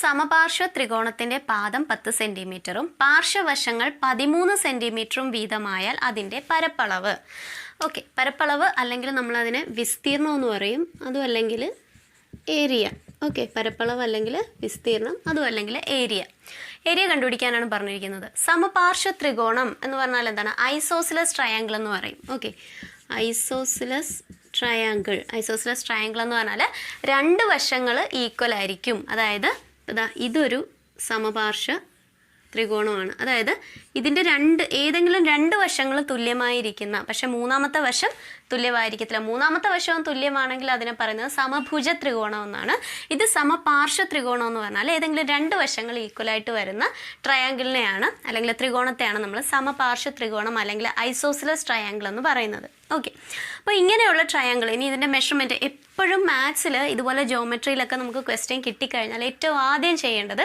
സമപാർശ്വ ത്രികോണത്തിന്റെ പാദം 10 സെന്റിമീറ്ററും പാർശ്വവശങ്ങൾ 13 സെന്റിമീറ്ററും വീതമായാൽ അതിൻ്റെ പരപ്പളവ്. ഓക്കെ, പരപ്പളവ് അല്ലെങ്കിൽ നമ്മളതിനെ വിസ്തീർണം എന്ന് പറയും, അതും അല്ലെങ്കിൽ ഏരിയ. ഓക്കെ, പരപ്പളവ് അല്ലെങ്കിൽ വിസ്തീർണം, അതും അല്ലെങ്കിൽ ഏരിയ. ഏരിയ കണ്ടുപിടിക്കാനാണ് പറഞ്ഞിരിക്കുന്നത്. സമപാർശ്വ ത്രികോണം എന്ന് പറഞ്ഞാൽ എന്താണ്? ഐസോസിലസ് ട്രയാങ്കിൾ എന്ന് പറയും. Okay, isosceles triangle. Isosceles triangle എന്ന് പറഞ്ഞാൽ രണ്ട് വശങ്ങൾ ഈക്വൽ ആയിരിക്കും. അതായത് ഇതൊരു സമപാർശ്വ ത്രികോണമാണ്. അതായത് ഇതിൻ്റെ ഏതെങ്കിലും രണ്ട് വശങ്ങൾ തുല്യമായിരിക്കുന്ന, പക്ഷെ മൂന്നാമത്തെ വശം തുല്യമായിരിക്കത്തില്ല. മൂന്നാമത്തെ വശവും തുല്യമാണെങ്കിൽ അതിനെ പറയുന്നത് സമഭുജ ത്രികോണം എന്നാണ്. ഇത് സമപാർശ്വ ത്രികോണം എന്ന് പറഞ്ഞാൽ ഏതെങ്കിലും രണ്ട് വശങ്ങൾ ഈക്വലായിട്ട് വരുന്ന ട്രയാങ്കിളിനെയാണ് അല്ലെങ്കിൽ ത്രികോണത്തെയാണ് നമ്മൾ സമപാർശ്വ ത്രികോണം അല്ലെങ്കിൽ ഐസോസിലസ് ട്രയാങ്കിൾ എന്ന് പറയുന്നത്. ഓക്കെ, അപ്പോൾ ഇങ്ങനെയുള്ള ട്രയാങ്കിൾ, ഇനി ഇതിൻ്റെ മെഷർമെൻറ്റ് എപ്പോഴും മാത്സിൽ ഇതുപോലെ ജോമെട്രിയിലൊക്കെ നമുക്ക് ക്വസ്റ്റ്യൻ കിട്ടിക്കഴിഞ്ഞാൽ ഏറ്റവും ആദ്യം ചെയ്യേണ്ടത്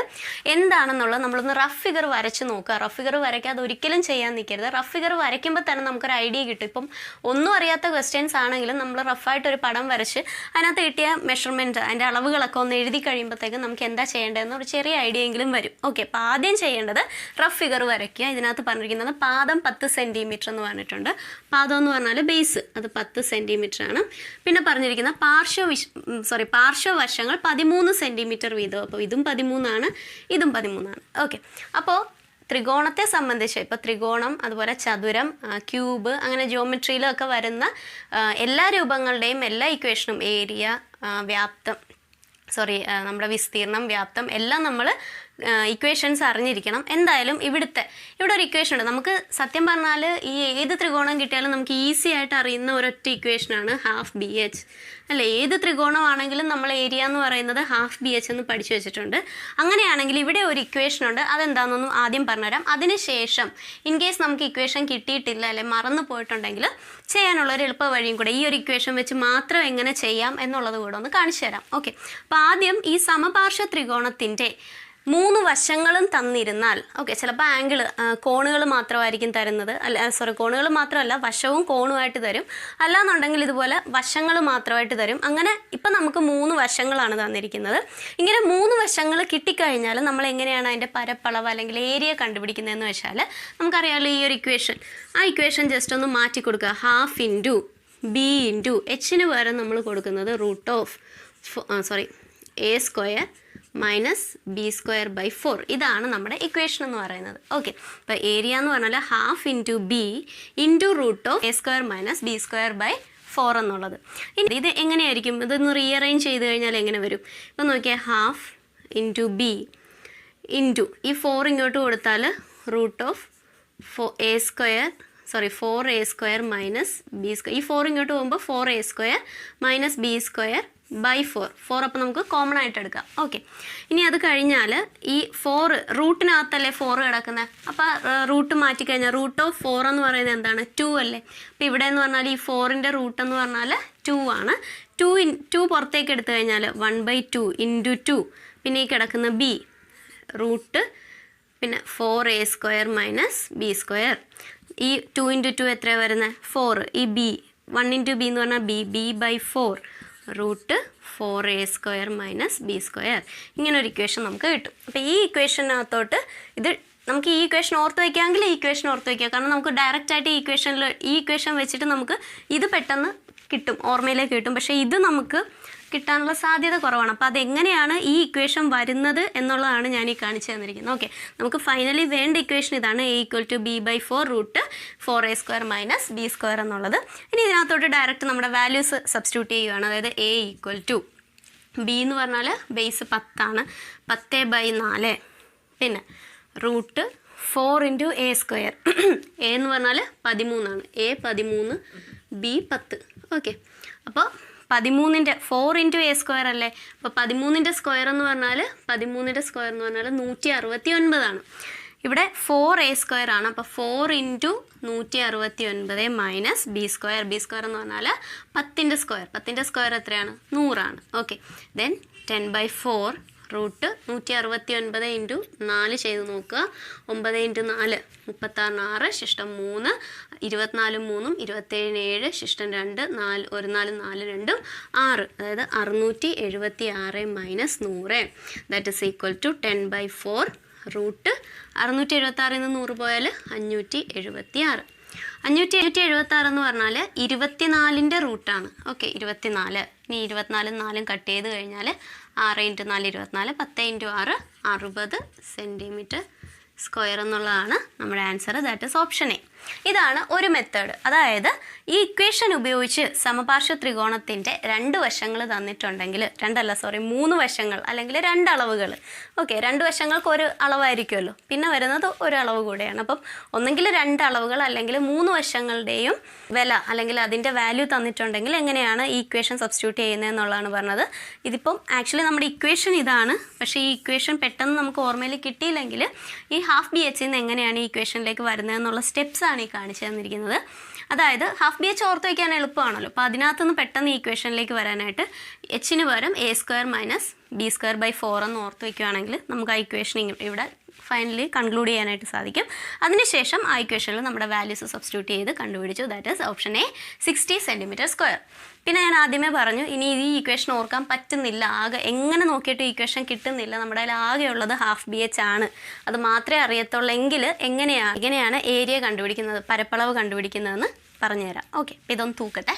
എന്താണെന്നുള്ളത് നമ്മളൊന്ന് റഫ് ഫിഗർ വരച്ച് നോക്കുക. റഫ് ഫിഗർ വരയ്ക്കാതെ ഒരിക്കലും ചെയ്യാൻ നിൽക്കരുത്. റഫ് ഫിഗർ വരയ്ക്കുമ്പോൾ തന്നെ നമുക്കൊരു ഐഡിയ കിട്ടും. ഇപ്പം ഒന്നും അറിയാത്ത ക്വസ്റ്റ്യൻസ് ആണെങ്കിലും നമ്മൾ റഫായിട്ടൊരു പടം വരച്ച് അതിനകത്ത് കിട്ടിയ മെഷർമെൻറ്റ്, അതിൻ്റെ അളവുകളൊക്കെ ഒന്ന് എഴുതി കഴിയുമ്പോഴത്തേക്കും നമുക്ക് എന്താ ചെയ്യേണ്ടതെന്ന് ഒരു ചെറിയ ഐഡിയ എങ്കിലും വരും. ഓക്കെ, അപ്പോൾ ആദ്യം ചെയ്യേണ്ടത് റഫ് ഫിഗർ വരയ്ക്കുക. ഇതിനകത്ത് പറഞ്ഞിരിക്കുന്നത് പാദം 10 സെൻറ്റിമീറ്റർ എന്ന് പറഞ്ഞിട്ടുണ്ട്. പാദം എന്ന് പറഞ്ഞാൽ ബേസ്, അത് 10 സെൻറ്റിമീറ്റർ ആണ്. പിന്നെ പറഞ്ഞിരിക്കുന്ന പാർശ്വവശങ്ങൾ 13 സെൻറ്റിമീറ്റർ വീതം. അപ്പോൾ ഇതും 13 ആണ്, ഇതും 13 ആണ്. ഓക്കെ, അപ്പോൾ ത്രികോണത്തെ സംബന്ധിച്ച് ഇപ്പോൾ ത്രികോണം, അതുപോലെ ചതുരം, ക്യൂബ്, അങ്ങനെ ജിയോമെട്രിയിലൊക്കെ വരുന്ന എല്ലാ രൂപങ്ങളുടെയും എല്ലാ ഇക്വേഷനും, ഏരിയ, വ്യാപ്തം, നമ്മുടെ വിസ്തീർണം, വ്യാപ്തം എല്ലാം നമ്മൾ ഇക്വേഷൻസ് അറിഞ്ഞിരിക്കണം. എന്തായാലും ഇവിടെ ഒരു ഇക്വേഷൻ ഉണ്ട്. നമുക്ക് സത്യം പറഞ്ഞാൽ ഈ ഏത് ത്രികോണം കിട്ടിയാലും നമുക്ക് ഈസി ആയിട്ട് അറിയുന്ന ഒരൊറ്റ ഇക്വേഷനാണ് ഹാഫ് ബി എച്ച് അല്ലേ. ഏത് ത്രികോണമാണെങ്കിലും നമ്മൾ ഏരിയ എന്ന് പറയുന്നത് ഹാഫ് ബി എച്ച് എന്ന് പഠിച്ചു വെച്ചിട്ടുണ്ട്. അങ്ങനെയാണെങ്കിൽ ഇവിടെ ഒരു ഇക്വേഷനുണ്ട്, അതെന്താണെന്നൊന്നും ആദ്യം പറഞ്ഞുതരാം. അതിനുശേഷം ഇൻ കേസ് നമുക്ക് ഇക്വേഷൻ കിട്ടിയിട്ടില്ല അല്ലെ മറന്നു പോയിട്ടുണ്ടെങ്കിൽ ചെയ്യാനുള്ളൊരു എളുപ്പ വഴിയും കൂടെ ഈ ഒരു ഇക്വേഷൻ വെച്ച് മാത്രം എങ്ങനെ ചെയ്യാം എന്നുള്ളത് കൂടെ ഒന്ന് കാണിച്ചു തരാം. ഓക്കെ, അപ്പോൾ ആദ്യം ഈ സമപാർശ്വ ത്രികോണത്തിൻ്റെ 3 വശങ്ങളും തന്നിരുന്നാൽ, ഓക്കെ, ചിലപ്പോൾ ആംഗിൾ കോണുകൾ മാത്രമായിരിക്കും തരുന്നത്, കോണുകൾ മാത്രമല്ല വശവും കോണുമായിട്ട് തരും. അല്ലാന്നുണ്ടെങ്കിൽ ഇതുപോലെ വശങ്ങൾ മാത്രമായിട്ട് തരും. അങ്ങനെ ഇപ്പം നമുക്ക് 3 വശങ്ങളാണ് തന്നിരിക്കുന്നത്. ഇങ്ങനെ 3 വശങ്ങൾ കിട്ടിക്കഴിഞ്ഞാൽ നമ്മൾ എങ്ങനെയാണ് അതിൻ്റെ പരപ്പളവ് അല്ലെങ്കിൽ ഏരിയ കണ്ടുപിടിക്കുന്നതെന്ന് വെച്ചാൽ നമുക്കറിയാമല്ലോ ഈ ഒരു ഇക്വേഷൻ. ആ ഇക്വേഷൻ ജസ്റ്റ് ഒന്ന് മാറ്റി കൊടുക്കുക. ഹാഫ് ഇൻറ്റു ബി ഇൻറ്റു എച്ചിന് പകരം നമ്മൾ കൊടുക്കുന്നത് A square minus B square by 4. ഇതാണ് നമ്മുടെ ഇക്വേഷൻ എന്ന് പറയുന്നത്. ഓക്കെ, അപ്പോൾ ഏരിയ എന്ന് പറഞ്ഞാൽ half into B into √A square minus B square by 4 എന്നുള്ളത്. ഇനി ഇത് എങ്ങനെയായിരിക്കും? ഇതൊന്ന് റീഅറേഞ്ച് ചെയ്ത് കഴിഞ്ഞാൽ എങ്ങനെ വരും? ഇപ്പം നോക്കിയാൽ ഹാഫ് ഇൻറ്റു ബി ഇൻറ്റു ഈ 4 ഇങ്ങോട്ട് കൊടുത്താൽ √4a square minus B square. ഈ 4 ഇങ്ങോട്ട് പോകുമ്പോൾ 4a square minus B square by 4 അപ്പോൾ നമുക്ക് കോമൺ ആയിട്ട് എടുക്കാം. ഓക്കെ, ഇനി അത് കഴിഞ്ഞാൽ ഈ 4 റൂട്ടിനകത്തല്ലേ 4 കിടക്കുന്നത്. അപ്പോൾ റൂട്ട് മാറ്റിക്കഴിഞ്ഞാൽ √4 എന്ന് പറയുന്നത് എന്താണ്? 2 അല്ലേ. അപ്പോൾ ഇവിടെ എന്ന് പറഞ്ഞാൽ ഈ 4ൻ്റെ റൂട്ട് എന്ന് പറഞ്ഞാൽ 2 ആണ്. 2 പുറത്തേക്ക് എടുത്തു കഴിഞ്ഞാൽ 1/2 ഇൻറ്റു 2. പിന്നെ ഈ കിടക്കുന്ന ബി റൂട്ട് പിന്നെ 4a square minus B square. ഈ 2 ഇൻറ്റു 2 എത്രയാണ് വരുന്നത്? 4. ഈ ബി 1 ഇൻറ്റു ബി എന്ന് പറഞ്ഞാൽ B by 4 √4a square minus B square. ഇങ്ങനൊരു ഇക്വേഷൻ നമുക്ക് കിട്ടും. അപ്പോൾ ഈ ഇക്വേഷനകത്തോട്ട് നമുക്ക് ഈ ഇക്വേഷൻ ഓർത്ത് വയ്ക്കാമെങ്കിൽ ഈ ഇക്വേഷൻ ഓർത്ത് വയ്ക്കുക. കാരണം നമുക്ക് ഡയറക്റ്റായിട്ട് ഈ ഇക്വേഷൻ വെച്ചിട്ട് നമുക്ക് ഇത് പെട്ടെന്ന് കിട്ടും, ഓർമ്മയിലേക്ക് കിട്ടും. പക്ഷേ ഇത് നമുക്ക് കിട്ടാനുള്ള സാധ്യത കുറവാണ്. അപ്പോൾ അതെങ്ങനെയാണ് ഈ ഇക്വേഷൻ വരുന്നത് എന്നുള്ളതാണ് ഞാൻ ഈ കാണിച്ചു തന്നിരിക്കുന്നത്. ഓക്കെ, നമുക്ക് ഫൈനലി വേണ്ട ഇക്വേഷൻ ഇതാണ്. a = b/4 √4a square minus B square എന്നുള്ളത്. ഇനി ഇതിനകത്തോട്ട് ഡയറക്റ്റ് നമ്മുടെ വാല്യൂസ് സബ്സ്റ്റിറ്റ്യൂട്ട് ചെയ്യുകയാണ്. അതായത് a = b എന്ന് പറഞ്ഞാൽ ബേസ് 10 ആണ്, 10/4. പിന്നെ √4 ഇൻറ്റു a സ്ക്വയർ. a എന്ന് പറഞ്ഞാൽ 13 ആണ്. a 13, b 10. ഓക്കെ, അപ്പോൾ 13ൻ്റെ 4 ഇൻറ്റു a സ്ക്വയർ അല്ലേ. അപ്പോൾ 13ൻ്റെ സ്ക്വയർ എന്ന് പറഞ്ഞാൽ 169 ആണ്. ഇവിടെ 4a സ്ക്വയർ ആണ്. അപ്പോൾ 4 into 169 minus B square. B square എന്ന് പറഞ്ഞാൽ 10ൻ്റെ സ്ക്വയർ. 10ൻ്റെ സ്ക്വയർ എത്രയാണ്? 100 ആണ്. ഓക്കെ, ദെൻ 10/4 റൂട്ട് 169 ഇൻറ്റു 4 ചെയ്ത് നോക്കുക. 9 ഇൻറ്റു 4 36 6 ശിഷ്ടം 3 24 3 27 7 ശിഷ്ടം 2 4 1 4 4 2 6 അതായത് 676 minus 100 that is equal to 10/4 root 676 നിന്ന് 100 പോയാൽ 576. 576 എന്ന് പറഞ്ഞാൽ 24ൻ്റെ റൂട്ടാണ്. ഓക്കെ, 24. ഇനി 24 4 കട്ട് ചെയ്ത് കഴിഞ്ഞാൽ 6 ഇൻറ്റു 4 24 10 ഇൻറ്റു 6 60 സെൻറ്റിമീറ്റർ സ്ക്വയർ എന്നുള്ളതാണ് നമ്മുടെ answer. That is option A. ഇതാണ് ഒരു മെത്തേഡ്. അതായത് ഈ ഇക്വേഷൻ ഉപയോഗിച്ച് സമപാർശ്വ ത്രികോണത്തിൻ്റെ 2 വശങ്ങൾ തന്നിട്ടുണ്ടെങ്കിൽ 3 വശങ്ങൾ അല്ലെങ്കിൽ 2 അളവുകൾ. ഓക്കെ, 2 വശങ്ങൾക്ക് ഒരു അളവായിരിക്കുമല്ലോ, പിന്നെ വരുന്നത് ഒരു അളവ് കൂടെയാണ്. അപ്പം ഒന്നെങ്കിൽ 2 അളവുകൾ അല്ലെങ്കിൽ 3 വശങ്ങളുടെയും വില അല്ലെങ്കിൽ അതിൻ്റെ വാല്യൂ തന്നിട്ടുണ്ടെങ്കിൽ എങ്ങനെയാണ് ഈ ഇക്വേഷൻ സബ്സ്റ്റിറ്റ്യൂട്ട് ചെയ്യുന്നത് എന്നുള്ളതാണ് പറഞ്ഞത്. ഇതിപ്പം ആക്ച്വലി നമ്മുടെ ഇക്വേഷൻ ഇതാണ്. പക്ഷേ ഈ ഇക്വേഷൻ പെട്ടെന്ന് നമുക്ക് ഓർമ്മയിൽ കിട്ടിയില്ലെങ്കിൽ ഈ ഹാഫ് ബി എച്ചിൽ നിന്ന് എങ്ങനെയാണ് ഈ ഇക്വേഷനിലേക്ക് വരുന്നതെന്നുള്ള സ്റ്റെപ്സാണ് ഈ കാണിച്ചു തന്നിരിക്കുന്നത്. അതായത് ഹാഫ് ബി എച്ച് ഓർത്ത് വയ്ക്കാൻ എളുപ്പമാണല്ലോ. അപ്പോൾ അതിനകത്തുനിന്ന് പെട്ടെന്ന് ഈ ഇക്വേഷനിലേക്ക് വരാനായിട്ട് എച്ചിന് പകരം a² - b²/4 എന്ന് ഓർത്ത് വയ്ക്കുകയാണെങ്കിൽ നമുക്ക് ആ ഇക്വേഷൻ ഇവിടെ ഫൈനലി കൺക്ലൂഡ് ചെയ്യാനായിട്ട് സാധിക്കും. അതിനുശേഷം ആ ഇക്വേഷനിൽ നമ്മുടെ വാല്യൂസ് സബ്സ്റ്റിറ്റ്യൂട്ട് ചെയ്ത് കണ്ടുപിടിച്ചു. That is option A 60 centimetre square. പിന്നെ ഞാൻ ആദ്യമേ പറഞ്ഞു ഇനി ഈ ഇക്വേഷൻ ഓർക്കാൻ പറ്റുന്നില്ല, ആകെ എങ്ങനെ നോക്കിയിട്ട് ഇക്വേഷൻ കിട്ടുന്നില്ല, നമ്മുടെ കയ്യിൽ ആകെയുള്ളത് ഹാഫ് ബി എച്ച് ആണ്, അത് മാത്രമേ അറിയത്തുള്ളെങ്കിൽ എങ്ങനെയാണ് ഏരിയ കണ്ടുപിടിക്കുന്നത്, പരപ്പളവ് കണ്ടുപിടിക്കുന്നതെന്ന് പറഞ്ഞുതരാം. ഓക്കെ, ഇതൊന്ന് തൂക്കട്ടെ.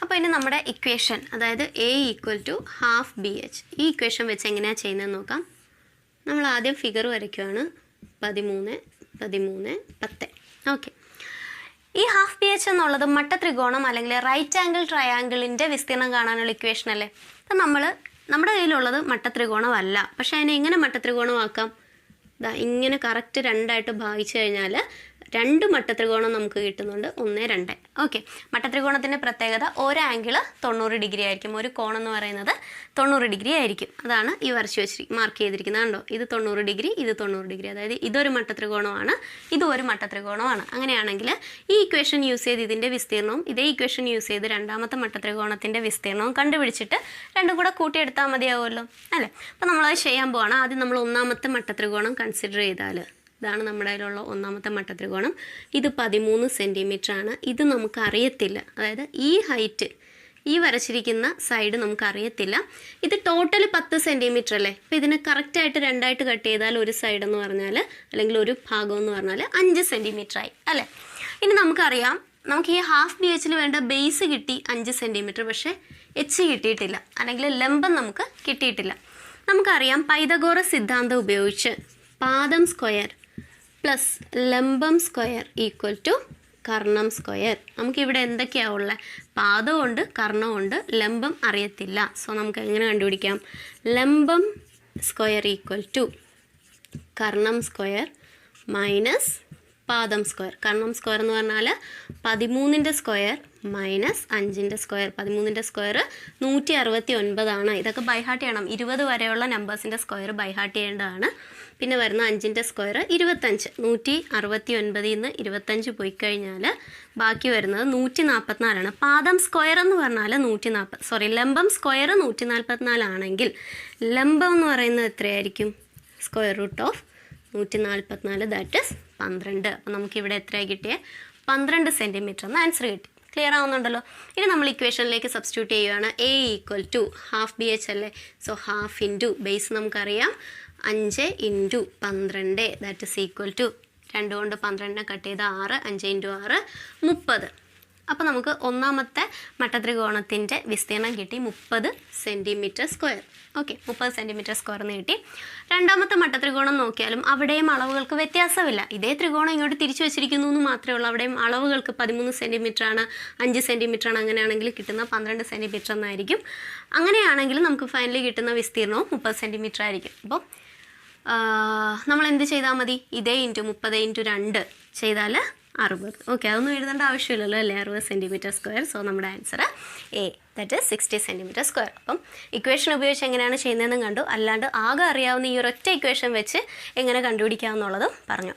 അപ്പോൾ ഇനി നമ്മുടെ ഇക്വേഷൻ, അതായത് a = ഹാഫ് ബി എച്ച്, ഈ ഇക്വേഷൻ വെച്ച് എങ്ങനെയാണ് ചെയ്യുന്നതെന്ന് നോക്കാം. നമ്മൾ ആദ്യം ഫിഗർ വരയ്ക്കുകയാണ്. 13 13 10. ഓക്കെ, ഈ ഹാഫ് ബി എച്ച് എന്നുള്ളത് മട്ടത്രികോണം അല്ലെങ്കിൽ റൈറ്റ് ആംഗിൾ ട്രയാങ്കിളിൻ്റെ വിസ്തീർണം കാണാനുള്ള ഇക്വേഷൻ അല്ലേ. അപ്പം നമ്മുടെ കയ്യിലുള്ളത് മട്ടത്രികോണമല്ല. പക്ഷേ അതിനെ എങ്ങനെ മട്ടത്രികോണമാക്കാം? ഇങ്ങനെ കറക്റ്റ് 2ആയിട്ട് ഭാഗിച്ചു കഴിഞ്ഞാൽ 2 മട്ടത്രികോണം നമുക്ക് കിട്ടുന്നുണ്ട്. 1 2. ഓക്കെ, മട്ടത്രികോണത്തിൻ്റെ പ്രത്യേകത ഒരു ആംഗിൾ 90 ഡിഗ്രി ആയിരിക്കും, ഒരു കോൺ എന്ന് പറയുന്നത് 90 ഡിഗ്രി ആയിരിക്കും. അതാണ് ഈ വരച്ച് മാർക്ക് ചെയ്തിരിക്കുന്നത്. കണ്ടോ, ഇത് 90 ഡിഗ്രി, ഇത് 90 ഡിഗ്രി. അതായത് ഇതൊരു മട്ടത്രികോണമാണ്, ഇതും ഒരു മട്ടത്രികോണമാണ്. അങ്ങനെയാണെങ്കിൽ ഈ ഇക്വേഷൻ യൂസ് ചെയ്ത് ഇതിൻ്റെ വിസ്തീർണവും ഇതേ ഇക്വേഷൻ യൂസ് ചെയ്ത് രണ്ടാമത്തെ മട്ടത്രികോണത്തിൻ്റെ വിസ്തീർണവും കണ്ടുപിടിച്ചിട്ട് രണ്ടും കൂടെ കൂട്ടിയെടുത്താൽ മതിയാവുമല്ലോ അല്ലേ. അപ്പോൾ നമ്മളത് ചെയ്യാൻ പോവാണ്. ആദ്യം നമ്മൾ ഒന്നാമത്തെ മട്ടത്രികോണം കൺസിഡർ ചെയ്താൽ ഇതാണ് നമ്മുടെ കയ്യിലുള്ള ഒന്നാമത്തെ മട്ടത്രികോണം. ഇത് 13 സെൻറ്റിമീറ്റർ ആണ്. ഇത് നമുക്ക് അറിയത്തില്ല, അതായത് ഈ ഹൈറ്റ്, ഈ വരച്ചിരിക്കുന്ന സൈഡ് നമുക്ക് അറിയത്തില്ല. ഇത് ടോട്ടൽ 10 സെൻറ്റിമീറ്റർ അല്ലേ. അപ്പോൾ ഇതിനെ കറക്റ്റായിട്ട് 2ആയിട്ട് കട്ട് ചെയ്താൽ ഒരു സൈഡ് എന്ന് പറഞ്ഞാൽ അല്ലെങ്കിൽ ഒരു ഭാഗം എന്ന് പറഞ്ഞാൽ 5 സെൻറ്റിമീറ്റർ ആയി അല്ലേ. ഇനി നമുക്കറിയാം, നമുക്ക് ഈ ഹാഫ് ബി എച്ചിൽ വേണ്ട ബേസ് കിട്ടി 5 സെൻറ്റിമീറ്റർ, പക്ഷേ എച്ച് കിട്ടിയിട്ടില്ല, അല്ലെങ്കിൽ ലംബം നമുക്ക് കിട്ടിയിട്ടില്ല. നമുക്കറിയാം പൈതഗോറസ് സിദ്ധാന്തം ഉപയോഗിച്ച് പാദം സ്ക്വയർ പ്ലസ് ലംബം സ്ക്വയർ ഈക്വൽ ടു കർണം സ്ക്വയർ. നമുക്കിവിടെ എന്തൊക്കെയാണ് ഉള്ളത്? പാദമുണ്ട്, കർണമുണ്ട്, ലംബം അറിയത്തില്ല. സോ നമുക്ക് എങ്ങനെ കണ്ടുപിടിക്കാം? ലംബം സ്ക്വയർ ഈക്വൽ ടു കർണം സ്ക്വയർ മൈനസ് പാദം സ്ക്വയർ. കർണം സ്ക്വയർ എന്ന് പറഞ്ഞാൽ 13ൻ്റെ സ്ക്വയർ മൈനസ് 5ൻ്റെ സ്ക്വയർ. 13ൻ്റെ സ്ക്വയർ 169 ആണ്. ഇതൊക്കെ ബൈഹാർട്ട് ചെയ്യണം. 20 വരെയുള്ള നമ്പേഴ്സിൻ്റെ സ്ക്വയർ ബൈഹാർട്ട് ചെയ്യേണ്ടതാണ്. പിന്നെ വരുന്ന 5ൻ്റെ സ്ക്വയർ 25. 169 നിന്ന് 25 പോയി കഴിഞ്ഞാൽ ബാക്കി വരുന്നത് 144 ആണ്. പാദം സ്ക്വയർ എന്ന് പറഞ്ഞാൽ ലംബം സ്ക്വയർ 144 ആണെങ്കിൽ ലംബം എന്ന് പറയുന്നത് എത്രയായിരിക്കും? Square root of 144, that is 12. അപ്പോൾ നമുക്കിവിടെ എത്രയാണ് കിട്ടിയത്? 12 സെൻറ്റിമീറ്റർ എന്ന് ആൻസർ കിട്ടി. ക്ലിയർ ആവുന്നുണ്ടല്ലോ. ഇനി നമ്മൾ ഇക്വേഷനിലേക്ക് സബ്സ്റ്റിറ്റ്യൂട്ട് ചെയ്യുകയാണ്. a = ഹാഫ് ബി എച്ച് അല്ലേ. സോ ഹാഫ് ഇൻറ്റു ബേസ് നമുക്കറിയാം 5 into 12, that is equal to 2 കൊണ്ട് 12 കട്ട് ചെയ്ത് 6, 5 ഇൻറ്റു 6 30. അപ്പോൾ നമുക്ക് ഒന്നാമത്തെ മട്ടത്രികോണത്തിൻ്റെ വിസ്തീർണം കിട്ടി 30 centimetre square. Okay, 30 centimetre square എന്ന് കിട്ടി. രണ്ടാമത്തെ മട്ടത്രികോണം നോക്കിയാലും അവിടെയും അളവുകൾക്ക് വ്യത്യാസമില്ല. ഇതേ ത്രികോണം ഇങ്ങോട്ട് തിരിച്ചു വെച്ചിരിക്കുന്നു എന്ന് മാത്രമേ ഉള്ളൂ. അവിടെയും അളവുകൾക്ക് 13 സെൻറ്റിമീറ്റർ ആണ്, 5 സെൻറ്റിമീറ്റർ ആണ്. അങ്ങനെയാണെങ്കിൽ കിട്ടുന്ന 12 സെൻറ്റിമീറ്റർ എന്നായിരിക്കും. അങ്ങനെയാണെങ്കിൽ നമുക്ക് ഫൈനലി കിട്ടുന്ന വിസ്തീർണവും 30 സെൻറ്റിമീറ്റർ ആയിരിക്കും. അപ്പോൾ നമ്മൾ എന്ത് ചെയ്താൽ മതി? ഇതേ ഇൻറ്റു 30 ഇൻറ്റു 2 ചെയ്താൽ 60. ഓക്കെ, അതൊന്നും എഴുതേണ്ട ആവശ്യമില്ലല്ലോ അല്ലേ. 60 സെൻറ്റിമീറ്റർ സ്ക്വയർ. സോ നമ്മുടെ answer A, that is 60 centimetre square. അപ്പം ഇക്വേഷൻ ഉപയോഗിച്ച് എങ്ങനെയാണ് ചെയ്യുന്നതെന്നും കണ്ടു, അല്ലാണ്ട് ആകെ അറിയാവുന്ന ഈ ഒരൊറ്റ ഇക്വേഷൻ വെച്ച് എങ്ങനെ കണ്ടുപിടിക്കാമെന്നുള്ളതും പറഞ്ഞു.